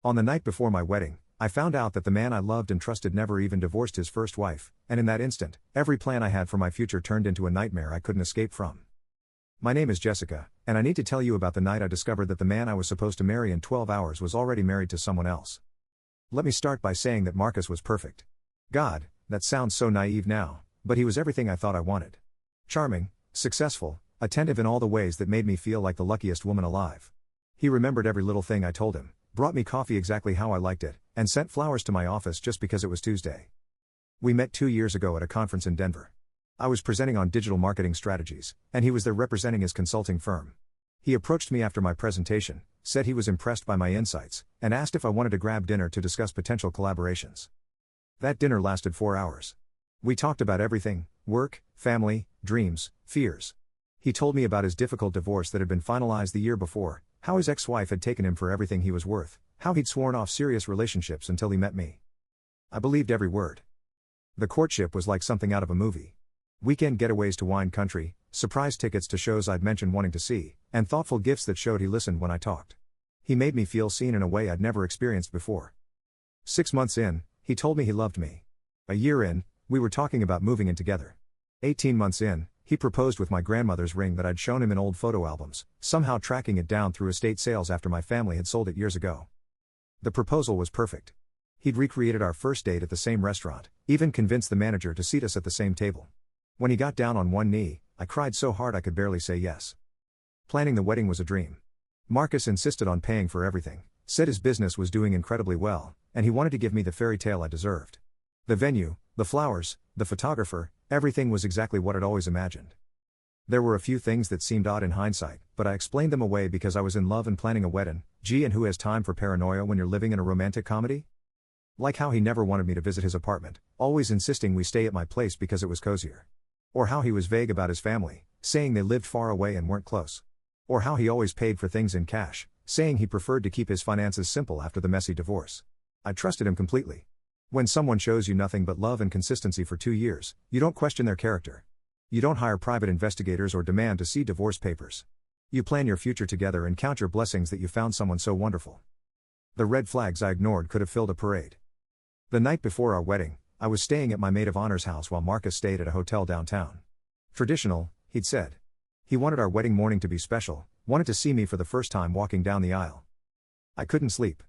On the night before my wedding, I found out that the man I loved and trusted never even divorced his first wife, and in that instant, every plan I had for my future turned into a nightmare I couldn't escape from. My name is Jessica, and I need to tell you about the night I discovered that the man I was supposed to marry in 12 hours was already married to someone else. Let me start by saying that Marcus was perfect. God, that sounds so naive now, but he was everything I thought I wanted. Charming, successful, attentive in all the ways that made me feel like the luckiest woman alive. He remembered every little thing I told him, brought me coffee exactly how I liked it, and sent flowers to my office just because it was Tuesday. We met 2 years ago at a conference in Denver. I was presenting on digital marketing strategies, and he was there representing his consulting firm. He approached me after my presentation, said he was impressed by my insights, and asked if I wanted to grab dinner to discuss potential collaborations. That dinner lasted 4 hours. We talked about everything: work, family, dreams, fears. He told me about his difficult divorce that had been finalized the year before, how his ex-wife had taken him for everything he was worth, how he'd sworn off serious relationships until he met me. I believed every word. The courtship was like something out of a movie. Weekend getaways to wine country, surprise tickets to shows I'd mentioned wanting to see, and thoughtful gifts that showed he listened when I talked. He made me feel seen in a way I'd never experienced before. 6 months in, he told me he loved me. A year in, we were talking about moving in together. 18 months in, he proposed with my grandmother's ring that I'd shown him in old photo albums, somehow tracking it down through estate sales after my family had sold it years ago. The proposal was perfect. He'd recreated our first date at the same restaurant, even convinced the manager to seat us at the same table. When he got down on one knee, I cried so hard I could barely say yes. Planning the wedding was a dream. Marcus insisted on paying for everything, said his business was doing incredibly well, and he wanted to give me the fairy tale I deserved. The venue, the flowers, the photographer, everything was exactly what I'd always imagined. There were a few things that seemed odd in hindsight, but I explained them away because I was in love and planning a wedding. And who has time for paranoia when you're living in a romantic comedy? Like how he never wanted me to visit his apartment, always insisting we stay at my place because it was cozier. Or how he was vague about his family, saying they lived far away and weren't close. Or how he always paid for things in cash, saying he preferred to keep his finances simple after the messy divorce. I trusted him completely. When someone shows you nothing but love and consistency for 2 years, you don't question their character. You don't hire private investigators or demand to see divorce papers. You plan your future together and count your blessings that you found someone so wonderful. The red flags I ignored could have filled a parade. The night before our wedding, I was staying at my maid of honor's house while Marcus stayed at a hotel downtown. Traditional, he'd said. He wanted our wedding morning to be special, wanted to see me for the first time walking down the aisle. I couldn't sleep.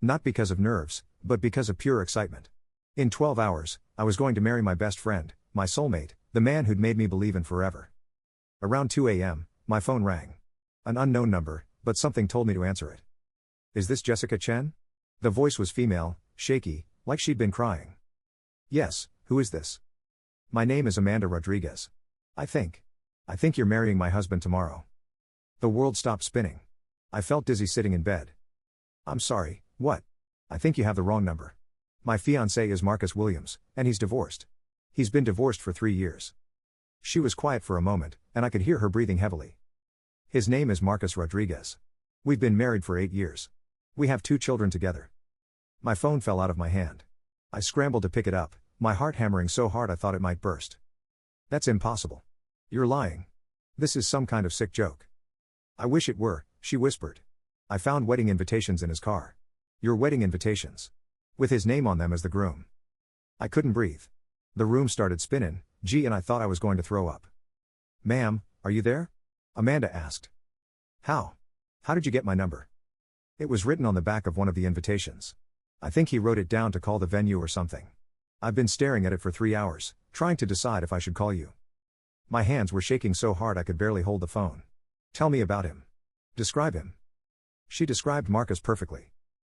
Not because of nerves, but because of pure excitement. In 12 hours, I was going to marry my best friend, my soulmate, the man who'd made me believe in forever. Around 2 a.m., my phone rang. An unknown number, but something told me to answer it. Is this Jessica Chen? The voice was female, shaky, like she'd been crying. Yes, who is this? My name is Amanda Rodriguez. I think you're marrying my husband tomorrow. The world stopped spinning. I felt dizzy sitting in bed. I'm sorry, what? I think you have the wrong number. My fiancé is Marcus Williams, and he's divorced. He's been divorced for 3 years. She was quiet for a moment, and I could hear her breathing heavily. His name is Marcus Rodriguez. We've been married for 8 years. We have 2 children together. My phone fell out of my hand. I scrambled to pick it up, my heart hammering so hard I thought it might burst. That's impossible. You're lying. This is some kind of sick joke. I wish it were, she whispered. I found wedding invitations in his car. Your wedding invitations. With his name on them as the groom. I couldn't breathe. The room started spinning, and I thought I was going to throw up. Ma'am, are you there? Amanda asked. How did you get my number? It was written on the back of one of the invitations. I think he wrote it down to call the venue or something. I've been staring at it for 3 hours, trying to decide if I should call you. My hands were shaking so hard I could barely hold the phone. Tell me about him. Describe him. She described Marcus perfectly.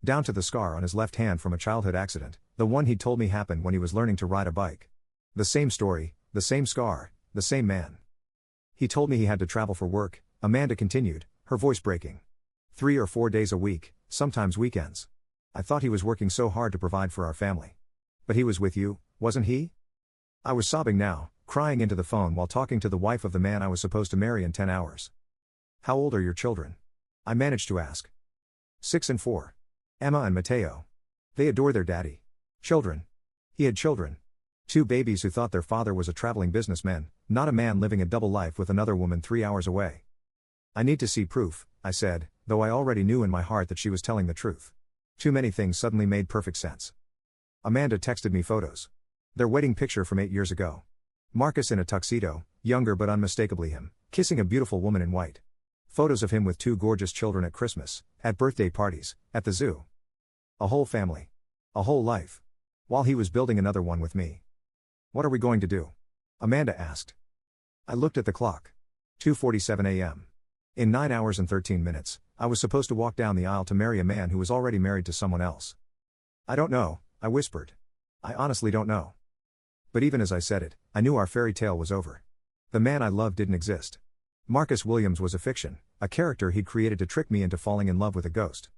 Down to the scar on his left hand from a childhood accident, the one he'd told me happened when he was learning to ride a bike. The same story, the same scar, the same man. He told me he had to travel for work, Amanda continued, her voice breaking. 3 or 4 days a week, sometimes weekends. I thought he was working so hard to provide for our family. But he was with you, wasn't he? I was sobbing now, crying into the phone while talking to the wife of the man I was supposed to marry in 10 hours. How old are your children? I managed to ask. 6 and 4. Emma and Mateo. They adore their daddy. Children. He had children. 2 babies who thought their father was a traveling businessman, not a man living a double life with another woman 3 hours away. I need to see proof, I said, though I already knew in my heart that she was telling the truth. Too many things suddenly made perfect sense. Amanda texted me photos. Their wedding picture from 8 years ago. Marcus in a tuxedo, younger but unmistakably him, kissing a beautiful woman in white. Photos of him with 2 gorgeous children at Christmas, at birthday parties, at the zoo. A whole family. A whole life. While he was building another one with me. What are we going to do? Amanda asked. I looked at the clock. 2:47 a.m. In 9 hours and 13 minutes, I was supposed to walk down the aisle to marry a man who was already married to someone else. I don't know, I whispered. I honestly don't know. But even as I said it, I knew our fairy tale was over. The man I loved didn't exist. Marcus Williams was a fiction, a character he'd created to trick me into falling in love with a ghost.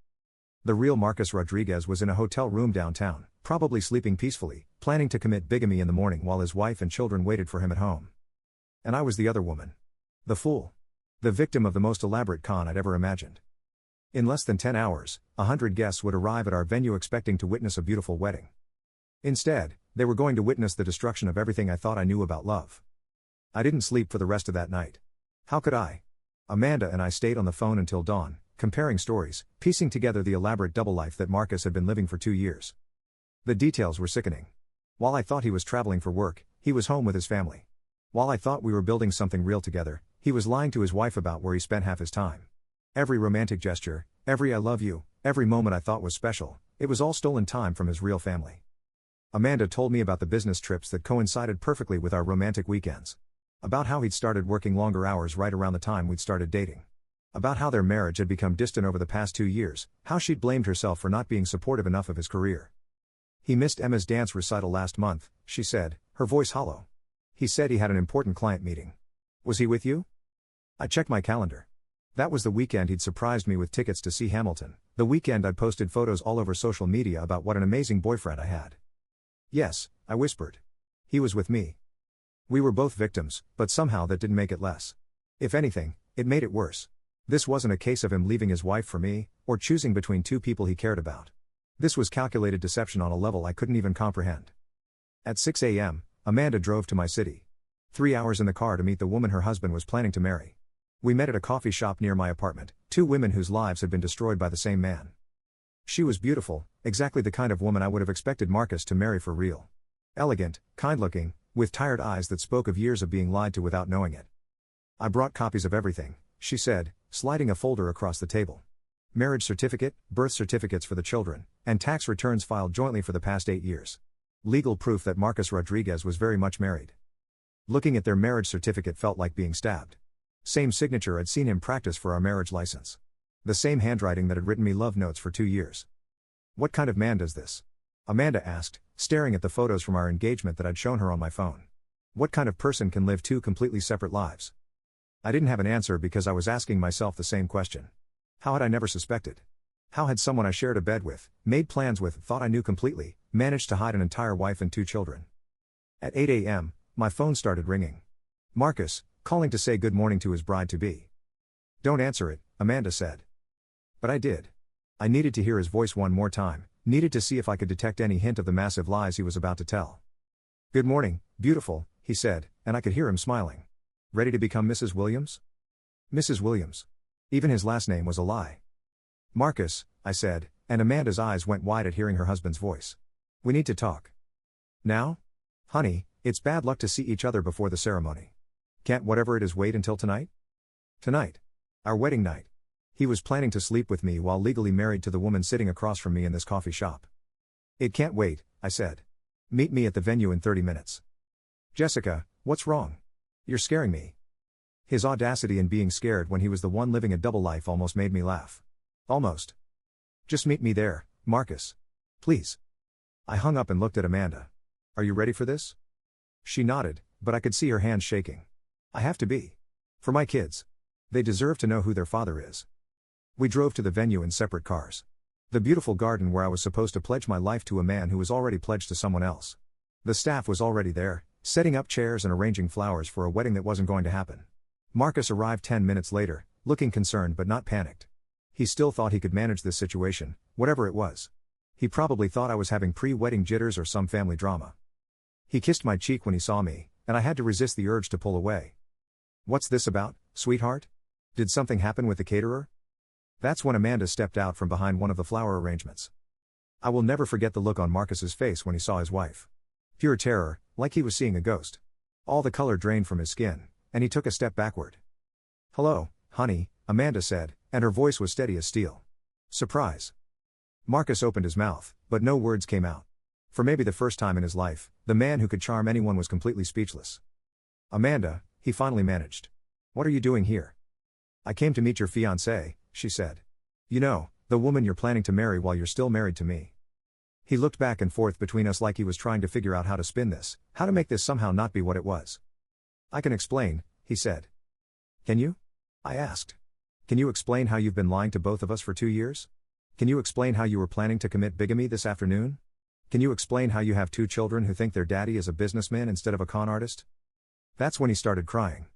The real Marcus Rodriguez was in a hotel room downtown, probably sleeping peacefully, planning to commit bigamy in the morning while his wife and children waited for him at home. And I was the other woman. The fool. The victim of the most elaborate con I'd ever imagined. In less than 10 hours, 100 guests would arrive at our venue expecting to witness a beautiful wedding. Instead, they were going to witness the destruction of everything I thought I knew about love. I didn't sleep for the rest of that night. How could I? Amanda and I stayed on the phone until dawn, comparing stories, piecing together the elaborate double life that Marcus had been living for 2 years. The details were sickening. While I thought he was traveling for work, he was home with his family. While I thought we were building something real together, he was lying to his wife about where he spent half his time. Every romantic gesture, every I love you, every moment I thought was special, it was all stolen time from his real family. Amanda told me about the business trips that coincided perfectly with our romantic weekends. About how he'd started working longer hours right around the time we'd started dating. About how their marriage had become distant over the past 2 years, how she'd blamed herself for not being supportive enough of his career. He missed Emma's dance recital last month, she said, her voice hollow. He said he had an important client meeting. Was he with you? I checked my calendar. That was the weekend he'd surprised me with tickets to see Hamilton, the weekend I'd posted photos all over social media about what an amazing boyfriend I had. Yes, I whispered. He was with me. We were both victims, but somehow that didn't make it less. If anything, it made it worse. This wasn't a case of him leaving his wife for me, or choosing between 2 people he cared about. This was calculated deception on a level I couldn't even comprehend. At 6 a.m., Amanda drove to my city. 3 hours in the car to meet the woman her husband was planning to marry. We met at a coffee shop near my apartment, 2 women whose lives had been destroyed by the same man. She was beautiful, exactly the kind of woman I would have expected Marcus to marry for real. Elegant, kind-looking, with tired eyes that spoke of years of being lied to without knowing it. I brought copies of everything, she said, sliding a folder across the table. Marriage certificate, birth certificates for the children, and tax returns filed jointly for the past 8 years. Legal proof that Marcus Rodriguez was very much married. Looking at their marriage certificate felt like being stabbed. Same signature I'd seen him practice for our marriage license. The same handwriting that had written me love notes for 2 years. What kind of man does this? Amanda asked, staring at the photos from our engagement that I'd shown her on my phone. What kind of person can live 2 completely separate lives? I didn't have an answer because I was asking myself the same question. How had I never suspected? How had someone I shared a bed with, made plans with, thought I knew completely, managed to hide an entire wife and 2 children? At 8 a.m., my phone started ringing. Marcus, calling to say good morning to his bride-to-be. Don't answer it, Amanda said. But I did. I needed to hear his voice one more time, needed to see if I could detect any hint of the massive lies he was about to tell. Good morning, beautiful, he said, and I could hear him smiling. Ready to become Mrs. Williams? Mrs. Williams. Even his last name was a lie. Marcus, I said, and Amanda's eyes went wide at hearing her husband's voice. We need to talk. Now? Honey, it's bad luck to see each other before the ceremony. Can't whatever it is wait until tonight? Tonight. Our wedding night. He was planning to sleep with me while legally married to the woman sitting across from me in this coffee shop. It can't wait, I said. Meet me at the venue in 30 minutes. Jessica, what's wrong? You're scaring me. His audacity in being scared when he was the one living a double life almost made me laugh. Almost. Just meet me there, Marcus. Please. I hung up and looked at Amanda. Are you ready for this? She nodded, but I could see her hands shaking. I have to be. For my kids. They deserve to know who their father is. We drove to the venue in separate cars. The beautiful garden where I was supposed to pledge my life to a man who was already pledged to someone else. The staff was already there, setting up chairs and arranging flowers for a wedding that wasn't going to happen. Marcus arrived 10 minutes later, looking concerned but not panicked. He still thought he could manage this situation, whatever it was. He probably thought I was having pre-wedding jitters or some family drama. He kissed my cheek when he saw me, and I had to resist the urge to pull away. What's this about, sweetheart? Did something happen with the caterer? That's when Amanda stepped out from behind one of the flower arrangements. I will never forget the look on Marcus's face when he saw his wife. Pure terror, like he was seeing a ghost. All the color drained from his skin, and he took a step backward. "Hello, honey," Amanda said, and her voice was steady as steel. "Surprise." Marcus opened his mouth, but no words came out. For maybe the first time in his life, the man who could charm anyone was completely speechless. "Amanda," he finally managed. "What are you doing here?" "I came to meet your fiancé," she said. "You know, the woman you're planning to marry while you're still married to me." He looked back and forth between us like he was trying to figure out how to spin this, how to make this somehow not be what it was. "I can explain," he said. "Can you?" I asked. "Can you explain how you've been lying to both of us for 2 years? Can you explain how you were planning to commit bigamy this afternoon? Can you explain how you have 2 children who think their daddy is a businessman instead of a con artist?" That's when he started crying.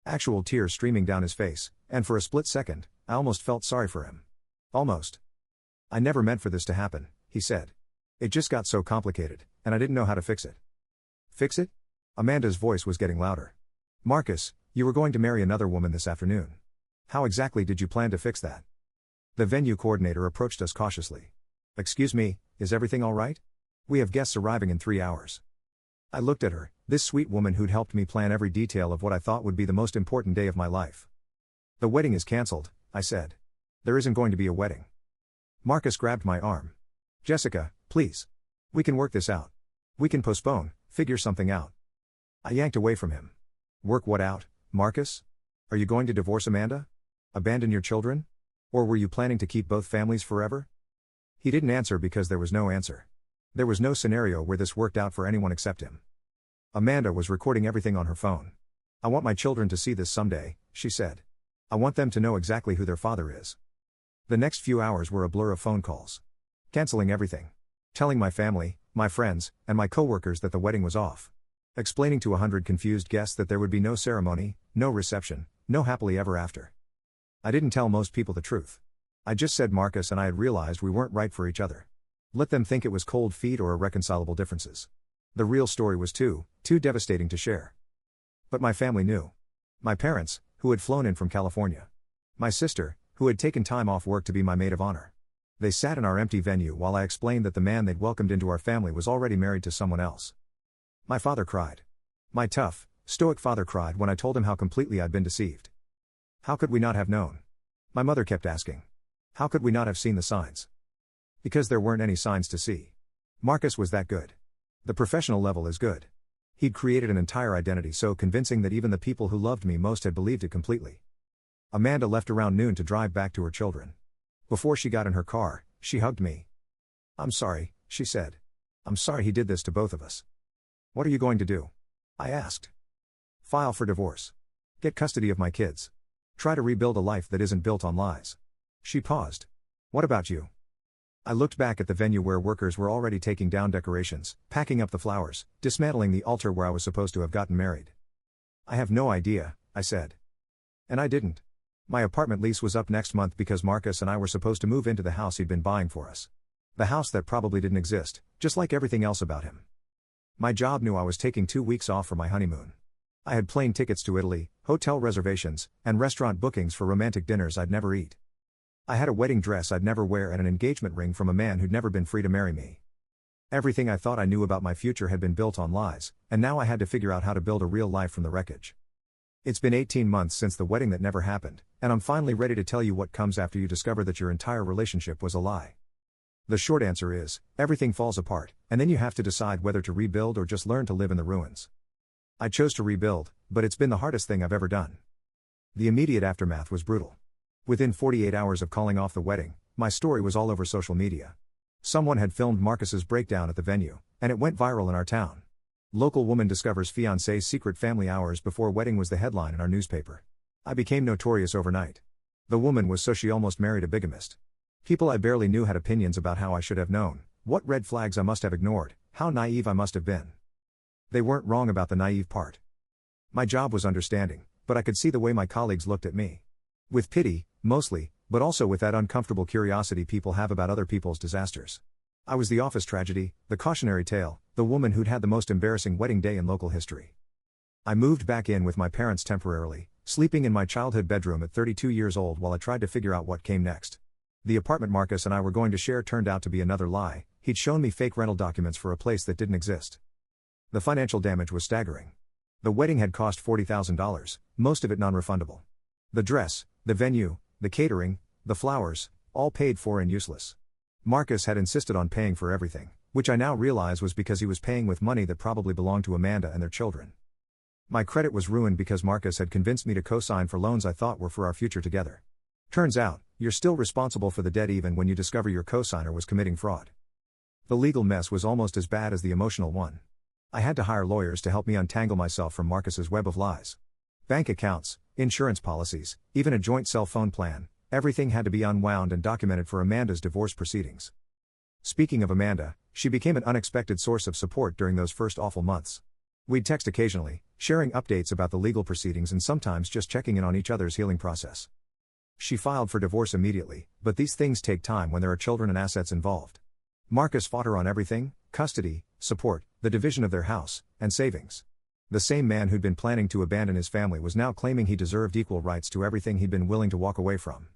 Actual tears streaming down his face, and for a split second, I almost felt sorry for him. Almost. "I never meant for this to happen," he said. "It just got so complicated, and I didn't know how to fix it." "Fix it?" Amanda's voice was getting louder. "Marcus, you were going to marry another woman this afternoon. How exactly did you plan to fix that?" The venue coordinator approached us cautiously. "Excuse me, is everything all right? We have guests arriving in 3 hours." I looked at her, this sweet woman who'd helped me plan every detail of what I thought would be the most important day of my life. "The wedding is cancelled," I said. "There isn't going to be a wedding." Marcus grabbed my arm. "Jessica, please. We can work this out. We can postpone, figure something out." I yanked away from him. "Work what out, Marcus? Are you going to divorce Amanda? Abandon your children? Or were you planning to keep both families forever?" He didn't answer because there was no answer. There was no scenario where this worked out for anyone except him. Amanda was recording everything on her phone. "I want my children to see this someday," she said. "I want them to know exactly who their father is." The next few hours were a blur of phone calls. Canceling everything. Telling my family, my friends, and my coworkers that the wedding was off. Explaining to 100 confused guests that there would be no ceremony, no reception, no happily ever after. I didn't tell most people the truth. I just said Marcus and I had realized we weren't right for each other. Let them think it was cold feet or irreconcilable differences. The real story was too devastating to share. But my family knew. My parents, who had flown in from California. My sister, who had taken time off work to be my maid of honor. They sat in our empty venue while I explained that the man they'd welcomed into our family was already married to someone else. My father cried. My tough, stoic father cried when I told him how completely I'd been deceived. How could we not have known? My mother kept asking. How could we not have seen the signs? Because there weren't any signs to see. Marcus was that good. The professional level is good. He'd created an entire identity so convincing that even the people who loved me most had believed it completely. Amanda left around noon to drive back to her children. Before she got in her car, she hugged me. "I'm sorry," she said. "I'm sorry he did this to both of us." "What are you going to do?" I asked. "File for divorce. Get custody of my kids. Try to rebuild a life that isn't built on lies." She paused. "What about you?" I looked back at the venue where workers were already taking down decorations, packing up the flowers, dismantling the altar where I was supposed to have gotten married. "I have no idea," I said. And I didn't. My apartment lease was up next month because Marcus and I were supposed to move into the house he'd been buying for us. The house that probably didn't exist, just like everything else about him. My job knew I was taking 2 weeks off for my honeymoon. I had plane tickets to Italy, hotel reservations, and restaurant bookings for romantic dinners I'd never eat. I had a wedding dress I'd never wear and an engagement ring from a man who'd never been free to marry me. Everything I thought I knew about my future had been built on lies, and now I had to figure out how to build a real life from the wreckage. It's been 18 months since the wedding that never happened, and I'm finally ready to tell you what comes after you discover that your entire relationship was a lie. The short answer is, everything falls apart, and then you have to decide whether to rebuild or just learn to live in the ruins. I chose to rebuild, but it's been the hardest thing I've ever done. The immediate aftermath was brutal. Within 48 hours of calling off the wedding, my story was all over social media. Someone had filmed Marcus's breakdown at the venue, and it went viral in our town. Local woman discovers fiancé's secret family hours before wedding was the headline in our newspaper. I became notorious overnight. The woman was so she almost married a bigamist. People I barely knew had opinions about how I should have known, what red flags I must have ignored, how naive I must have been. They weren't wrong about the naive part. My job was understanding, but I could see the way my colleagues looked at me. With pity, mostly, but also with that uncomfortable curiosity people have about other people's disasters. I was the office tragedy, the cautionary tale, the woman who'd had the most embarrassing wedding day in local history. I moved back in with my parents temporarily, sleeping in my childhood bedroom at 32 years old while I tried to figure out what came next. The apartment Marcus and I were going to share turned out to be another lie. He'd shown me fake rental documents for a place that didn't exist. The financial damage was staggering. The wedding had cost $40,000, most of it non-refundable. The dress, the venue, the catering, the flowers, all paid for and useless. Marcus had insisted on paying for everything, which I now realize was because he was paying with money that probably belonged to Amanda and their children. My credit was ruined because Marcus had convinced me to co-sign for loans I thought were for our future together. Turns out, you're still responsible for the debt even when you discover your co-signer was committing fraud. The legal mess was almost as bad as the emotional one. I had to hire lawyers to help me untangle myself from Marcus's web of lies. Bank accounts, insurance policies, even a joint cell phone plan, everything had to be unwound and documented for Amanda's divorce proceedings. Speaking of Amanda, she became an unexpected source of support during those first awful months. We'd text occasionally, sharing updates about the legal proceedings and sometimes just checking in on each other's healing process. She filed for divorce immediately, but these things take time when there are children and assets involved. Marcus fought her on everything: custody, support, the division of their house, and savings. The same man who'd been planning to abandon his family was now claiming he deserved equal rights to everything he'd been willing to walk away from.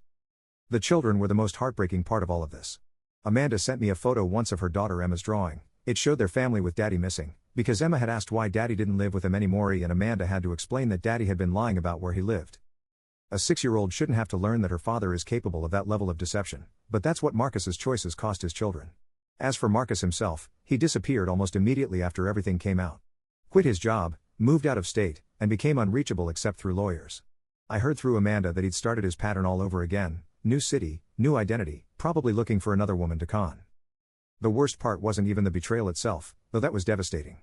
The children were the most heartbreaking part of all of this. Amanda sent me a photo once of her daughter Emma's drawing. It showed their family with Daddy missing, because Emma had asked why Daddy didn't live with them anymore, and Amanda had to explain that Daddy had been lying about where he lived. A 6-year-old shouldn't have to learn that her father is capable of that level of deception, but that's what Marcus's choices cost his children. As for Marcus himself, he disappeared almost immediately after everything came out. Quit his job, moved out of state, and became unreachable except through lawyers. I heard through Amanda that he'd started his pattern all over again: new city, new identity, probably looking for another woman to con. The worst part wasn't even the betrayal itself, though that was devastating.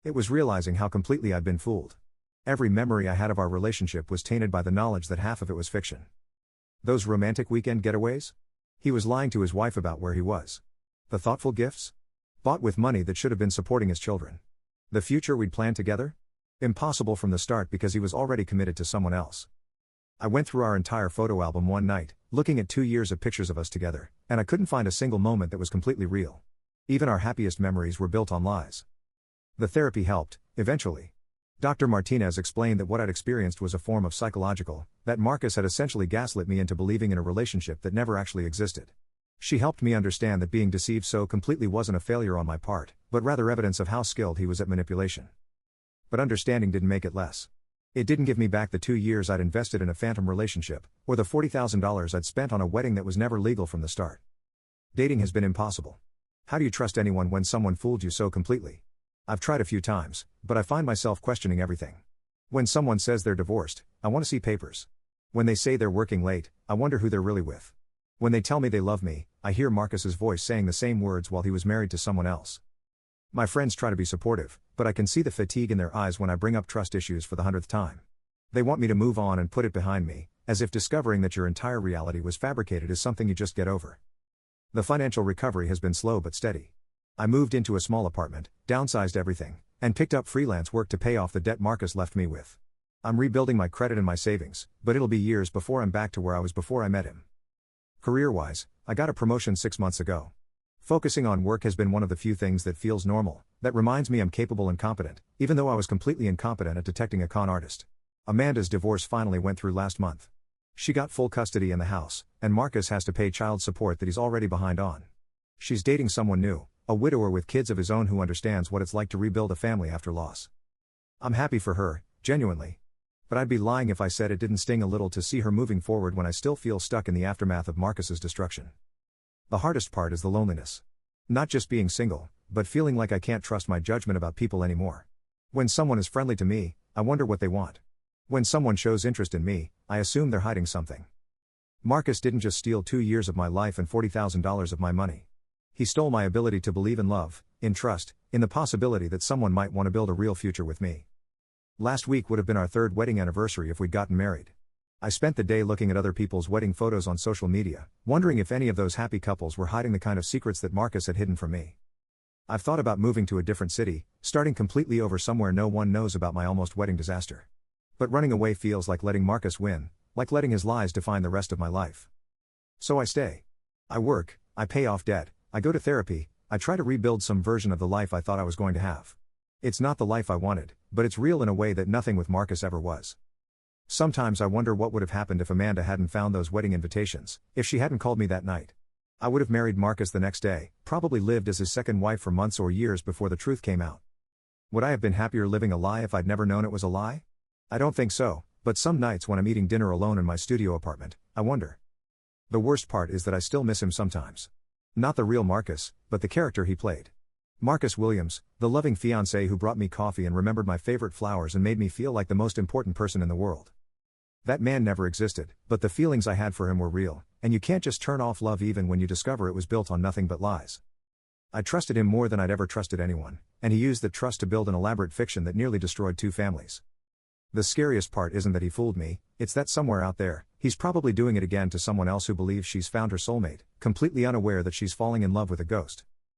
It was realizing how completely I'd been fooled. Every memory I had of our relationship was tainted by the knowledge that half of it was fiction. Those romantic weekend getaways? He was lying to his wife about where he was. The thoughtful gifts? Bought with money that should have been supporting his children. The future we'd planned together? Impossible from the start because he was already committed to someone else. I went through our entire photo album one night, looking at 2 years of pictures of us together, and I couldn't find a single moment that was completely real. Even our happiest memories were built on lies. The therapy helped, eventually. Dr. Martinez explained that what I'd experienced was a form of psychological, that Marcus had essentially gaslit me into believing in a relationship that never actually existed. She helped me understand that being deceived so completely wasn't a failure on my part, but rather evidence of how skilled he was at manipulation. But understanding didn't make it less. It didn't give me back the 2 years I'd invested in a phantom relationship, or the $40,000 I'd spent on a wedding that was never legal from the start. Dating has been impossible. How do you trust anyone when someone fooled you so completely? I've tried a few times, but I find myself questioning everything. When someone says they're divorced, I want to see papers. When they say they're working late, I wonder who they're really with. When they tell me they love me, I hear Marcus's voice saying the same words while he was married to someone else. My friends try to be supportive, but I can see the fatigue in their eyes when I bring up trust issues for the 100th time. They want me to move on and put it behind me, as if discovering that your entire reality was fabricated is something you just get over. The financial recovery has been slow but steady. I moved into a small apartment, downsized everything, and picked up freelance work to pay off the debt Marcus left me with. I'm rebuilding my credit and my savings, but it'll be years before I'm back to where I was before I met him. Career-wise, I got a promotion 6 months ago. Focusing on work has been one of the few things that feels normal, that reminds me I'm capable and competent, even though I was completely incompetent at detecting a con artist. Amanda's divorce finally went through last month. She got full custody in the house, and Marcus has to pay child support that he's already behind on. She's dating someone new, a widower with kids of his own who understands what it's like to rebuild a family after loss. I'm happy for her, genuinely. But I'd be lying if I said it didn't sting a little to see her moving forward when I still feel stuck in the aftermath of Marcus's destruction. The hardest part is the loneliness. Not just being single, but feeling like I can't trust my judgment about people anymore. When someone is friendly to me, I wonder what they want. When someone shows interest in me, I assume they're hiding something. Marcus didn't just steal 2 years of my life and $40,000 of my money. He stole my ability to believe in love, in trust, in the possibility that someone might want to build a real future with me. Last week would have been our 3rd wedding anniversary if we'd gotten married. I spent the day looking at other people's wedding photos on social media, wondering if any of those happy couples were hiding the kind of secrets that Marcus had hidden from me. I've thought about moving to a different city, starting completely over somewhere no one knows about my almost wedding disaster. But running away feels like letting Marcus win, like letting his lies define the rest of my life. So I stay. I work, I pay off debt, I go to therapy, I try to rebuild some version of the life I thought I was going to have. It's not the life I wanted, but it's real in a way that nothing with Marcus ever was. Sometimes I wonder what would have happened if Amanda hadn't found those wedding invitations, if she hadn't called me that night. I would have married Marcus the next day, probably lived as his second wife for months or years before the truth came out. Would I have been happier living a lie if I'd never known it was a lie? I don't think so, but some nights when I'm eating dinner alone in my studio apartment, I wonder. The worst part is that I still miss him sometimes. Not the real Marcus, but the character he played. Marcus Williams, the loving fiancé who brought me coffee and remembered my favorite flowers and made me feel like the most important person in the world. That man never existed, but the feelings I had for him were real, and you can't just turn off love even when you discover it was built on nothing but lies. I trusted him more than I'd ever trusted anyone, and he used that trust to build an elaborate fiction that nearly destroyed 2 families. The scariest part isn't that he fooled me, it's that somewhere out there, he's probably doing it again to someone else who believes she's found her soulmate, completely unaware that she's falling in love with a ghost.